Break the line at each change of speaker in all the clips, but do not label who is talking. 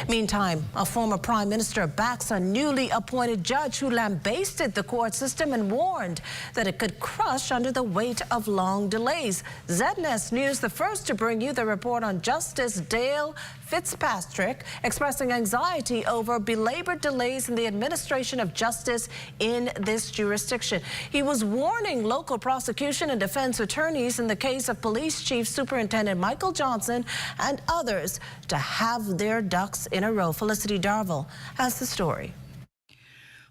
Meantime, a former prime minister backs a newly appointed judge who lambasted the court system and warned that it could crush under the weight of long delays. ZNS News, the first to bring you the report on Justice Dale Fitzpatrick expressing anxiety over belabored delays in the administration of justice in this jurisdiction. He was warning local prosecution and defense attorneys in the case of Police Chief Superintendent Michael Johnson and others to have their ducks in a row. Felicity Darville has the story.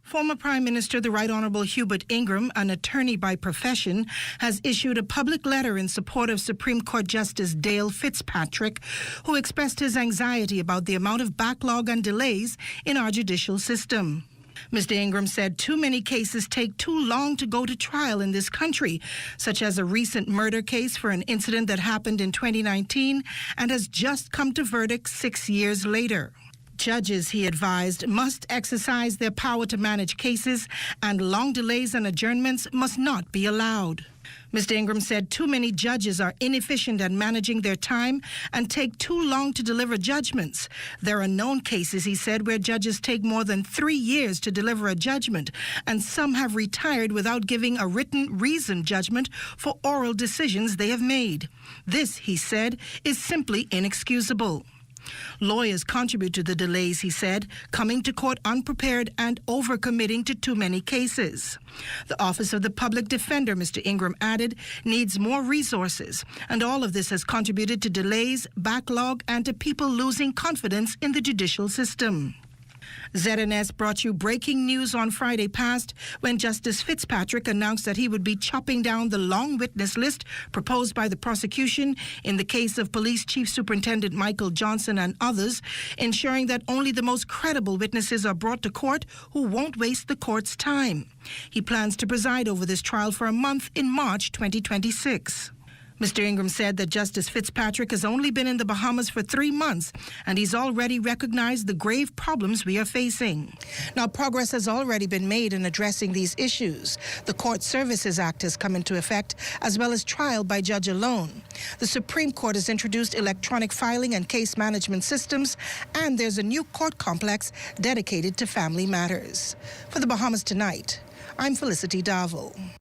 Former Prime Minister, the Right Honourable Hubert Ingraham, an attorney by profession, has issued a public letter in support of Supreme Court Justice Dale Fitzpatrick, who expressed his anxiety about the amount of backlog and delays in our judicial system. Mr. Ingraham said too many cases take too long to go to trial in this country, such as a recent murder case for an incident that happened in 2019 and has just come to verdict 6 years later. Judges, he advised, must exercise their power to manage cases, and long delays and adjournments must not be allowed. Mr. Ingraham said too many judges are inefficient at managing their time and take too long to deliver judgments. There are known cases, he said, where judges take more than 3 years to deliver a judgment, and some have retired without giving a written reasoned judgment for oral decisions they have made. This, he said, is simply inexcusable. Lawyers contribute to the delays, he said, coming to court unprepared and overcommitting to too many cases. The Office of the Public Defender, Mr. Ingraham added, needs more resources, and all of this has contributed to delays, backlog, and to people losing confidence in the judicial system. ZNS brought you breaking news on Friday past when Justice Fitzpatrick announced that he would be chopping down the long witness list proposed by the prosecution in the case of Police Chief Superintendent Michael Johnson and others, ensuring that only the most credible witnesses are brought to court who won't waste the court's time. He plans to preside over this trial for a month in March 2026. Mr. Ingraham said that Justice Fitzpatrick has only been in the Bahamas for 3 months, and he's already recognized the grave problems we are facing. Now, progress has already been made in addressing these issues. The Court Services Act has come into effect, as well as trial by judge alone. The Supreme Court has introduced electronic filing and case management systems, and there's a new court complex dedicated to family matters. For the Bahamas Tonight, I'm Felicity Darville.